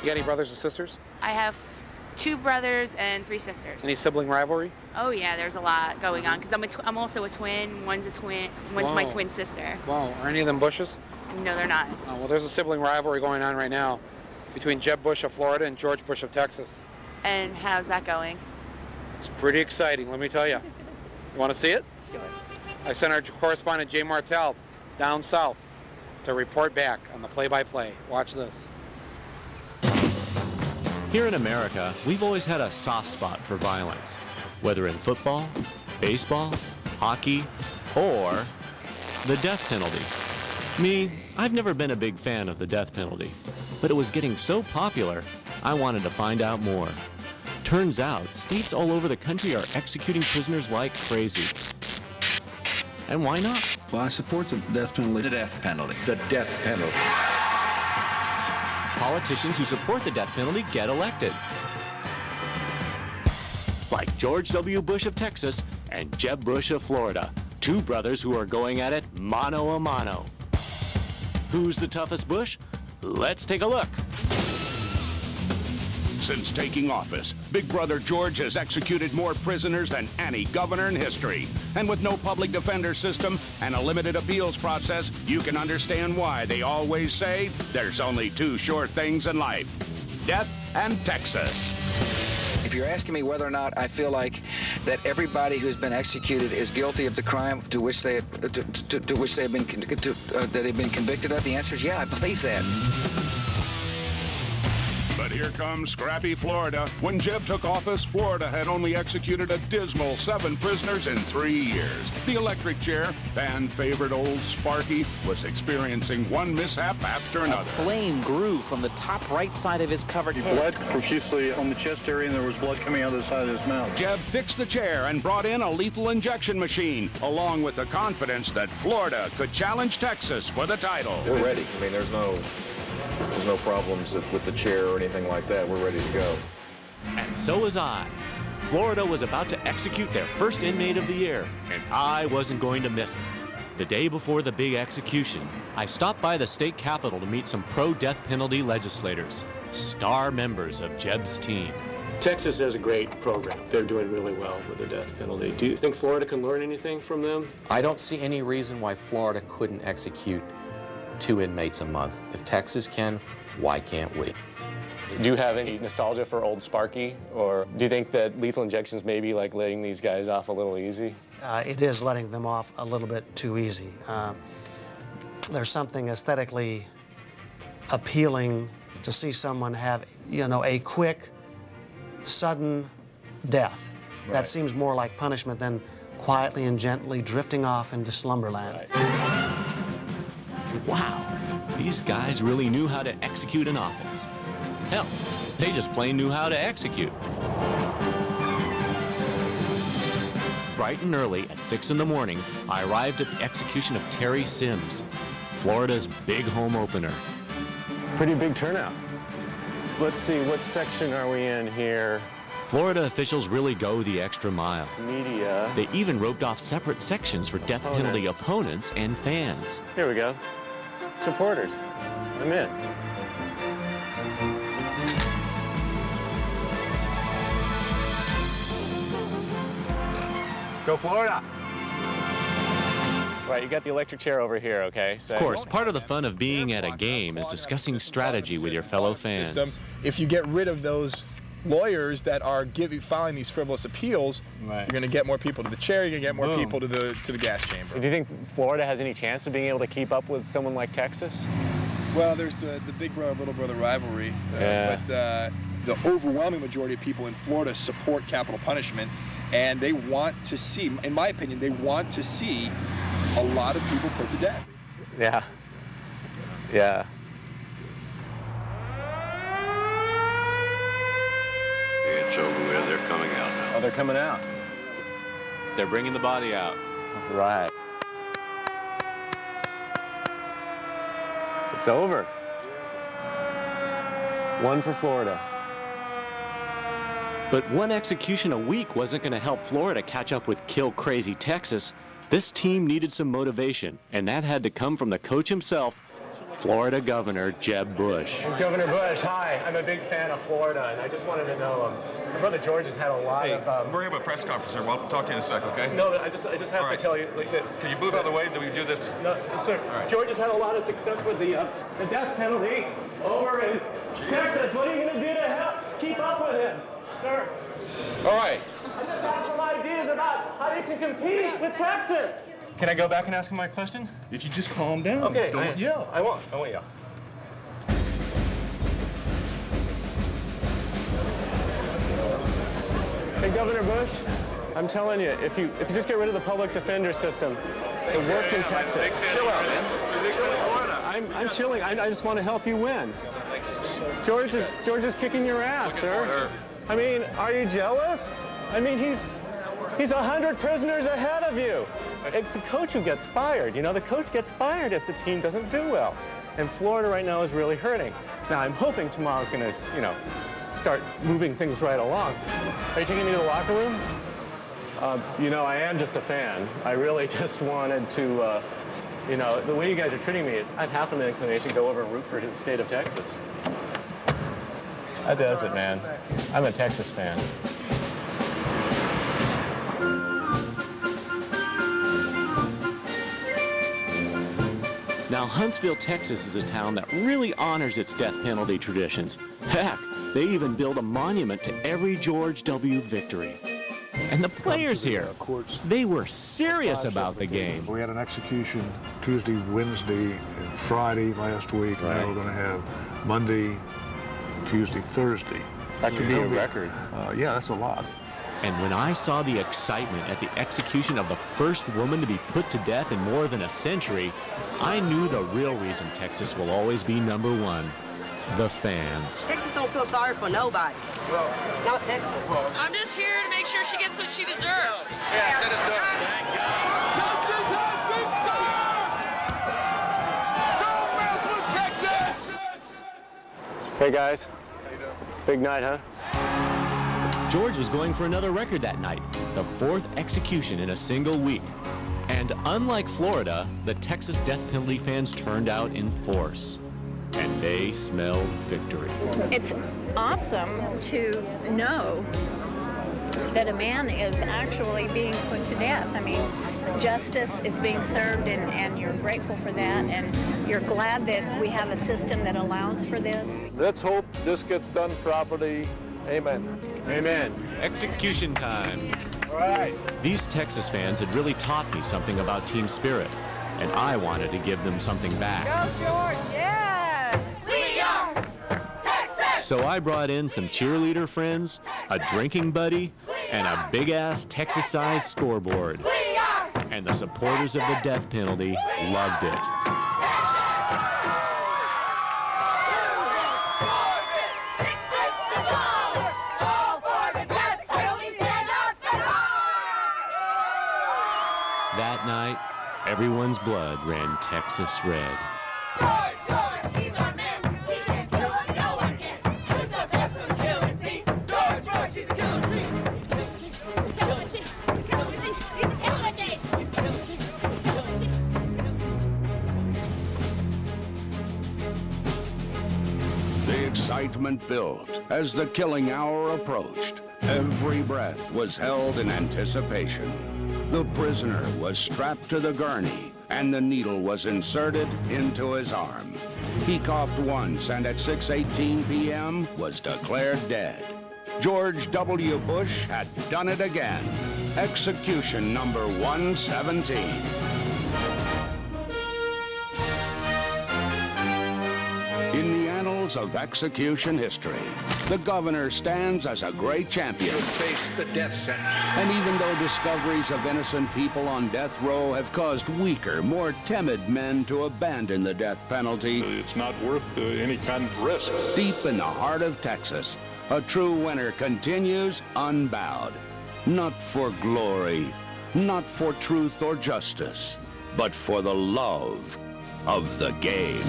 You got any brothers or sisters? I have 2 brothers and 3 sisters. Any sibling rivalry? Oh yeah, there's a lot going on because I'm also a twin. One's my twin sister. Wow, are any of them Bushes? No, they're not. Oh, well, there's a sibling rivalry going on right now between Jeb Bush of Florida and George Bush of Texas. And how's that going? It's pretty exciting, let me tell you. You want to see it? Sure. I sent our correspondent Jay Martell down south to report back on the play-by-play. Watch this. Here in America, we've always had a soft spot for violence, whether in football, baseball, hockey, or the death penalty. Me, I've never been a big fan of the death penalty, but it was getting so popular, I wanted to find out more. Turns out, states all over the country are executing prisoners like crazy. And why not? Well, I support the death penalty. The death penalty. The death penalty. Politicians who support the death penalty get elected. Like George W. Bush of Texas and Jeb Bush of Florida, 2 brothers who are going at it mano a mano. Who's the toughest Bush? Let's take a look. Since taking office, Big Brother George has executed more prisoners than any governor in history. And with no public defender system and a limited appeals process, you can understand why they always say there's only 2 sure things in life: death and Texas. If you're asking me whether or not I feel like that everybody who's been executed is guilty of the crime to which they have been convicted of, the answer is yeah, I believe that. But here comes scrappy Florida. When Jeb took office, Florida had only executed a dismal 7 prisoners in 3 years. The electric chair, fan-favorite old Sparky, was experiencing one mishap after another. A flame grew from the top right side of his covered head. He bled profusely on the chest area, and there was blood coming out of the side of his mouth. Jeb fixed the chair and brought in a lethal injection machine, along with the confidence that Florida could challenge Texas for the title. We're ready. I mean, there's no problems with the chair or anything like that. We're ready to go. And so was I. Florida was about to execute their first inmate of the year, and I wasn't going to miss it. The day before the big execution, I stopped by the state capitol to meet some pro-death penalty legislators, star members of Jeb's team. Texas has a great program. They're doing really well with the death penalty. Do you think Florida can learn anything from them? I don't see any reason why Florida couldn't execute 2 inmates a month. If Texas can, why can't we? Do you have any nostalgia for old Sparky? Or do you think that lethal injections may be like letting these guys off a little easy? It is letting them off a little bit too easy. There's something aesthetically appealing to see someone have, a quick, sudden death. Right. That seems more like punishment than quietly and gently drifting off into slumberland. Right. Wow, these guys really knew how to execute an offense. Hell, they just plain knew how to execute. Bright and early at 6 in the morning, I arrived at the execution of Terry Sims, Florida's big home opener. Pretty big turnout. Let's see, what section are we in here? Florida officials really go the extra mile. Media. They even roped off separate sections for death penalty opponents and fans. Here we go. Supporters. I'm in. Go Florida! Right, you got the electric chair over here, okay? So of course, part of the fun of being at a game is discussing strategy with your fellow fans. If you get rid of those lawyers that are filing these frivolous appeals, right, you're going to get more people to the chair, you're going to get more people to the gas chamber. Do you think Florida has any chance of being able to keep up with someone like Texas? Well, there's the big brother, little brother rivalry, but the overwhelming majority of people in Florida support capital punishment, and they want to see, in my opinion, they want to see a lot of people put to death. Yeah. Yeah. It's over with. They're coming out now. Oh, they're coming out. They're bringing the body out. Right. It's over. 1 for Florida. But one execution a week wasn't going to help Florida catch up with kill crazy Texas. This team needed some motivation, and that had to come from the coach himself, Florida Governor Jeb Bush. Governor Bush, hi. I'm a big fan of Florida, and I just wanted to know, my brother George has had a lot of... We're having a press conference here. We'll talk to you in a sec, okay? No, I just have to tell you like that... Can you move out of the way? Do we do this? No, sir. Right. George has had a lot of success with the death penalty over in Texas. What are you going to do to help keep up with him, sir? All right. I just have some ideas about how you can compete with Texas. Can I go back and ask him my question? If you just calm down. Okay. Don't yell. I won't yell. Hey, Governor Bush, I'm telling you, if you just get rid of the public defender system, it worked in Texas. Chill out, man. I'm chilling. I just want to help you win. George is kicking your ass, sir. I mean, are you jealous? I mean, he's 100 prisoners ahead of you. It's the coach who gets fired. You know, the coach gets fired if the team doesn't do well. And Florida right now is really hurting. Now, I'm hoping tomorrow's going to, you know, start moving things right along. Are you taking me to the locker room? You know, I am just a fan. I really just wanted to, you know, the way you guys are treating me, I'd half an inclination to go over and root for the state of Texas. That does it, man. I'm a Texas fan. Now, Huntsville, Texas is a town that really honors its death penalty traditions. Heck, they even built a monument to every George W. victory. And the players here, they were serious about the game. We had an execution Tuesday, Wednesday, and Friday last week, and now we're going to have Monday, Tuesday, Thursday. That could be a record. Yeah, that's a lot. And when I saw the excitement at the execution of the first woman to be put to death in more than a century, I knew the real reason Texas will always be #1. The fans. Texas don't feel sorry for nobody. Well, not Texas. Well, I'm just here to make sure she gets what she deserves. Yeah, that is done. Thank God. Don't mess with Texas! Hey, guys. How you doing? Big night, huh? George was going for another record that night, the 4th execution in a single week. And unlike Florida, the Texas death penalty fans turned out in force. And they smelled victory. It's awesome to know that a man is actually being put to death. I mean, justice is being served, and you're grateful for that, and you're glad that we have a system that allows for this. Let's hope this gets done properly. Amen. Amen. Execution time. All right. These Texas fans had really taught me something about team spirit, and I wanted to give them something back. Go, George, yeah! We are Texas! So I brought in some cheerleader friends, a drinking buddy, and a big-ass Texas-sized scoreboard. We are! And the supporters of the death penalty loved it. That night, everyone's blood ran Texas red. George, he's our man. He can kill him, no one can. Who's the best of the killing team? George, he's a killer machine. He's a killer machine. He's a killer machine. He's a killer machine. He's a killer machine. He's a killer machine. The excitement built as the killing hour approached. Every breath was held in anticipation. The prisoner was strapped to the gurney, and the needle was inserted into his arm. He coughed once, and at 6:18 p.m. was declared dead. George W. Bush had done it again. Execution number 117. In the annals of execution history, the governor stands as a great champion. Should face the death sentence. And even though discoveries of innocent people on death row have caused weaker, more timid men to abandon the death penalty, It's not worth any kind of risk. deep in the heart of Texas, a true winner continues unbowed. Not for glory, not for truth or justice, but for the love of the game.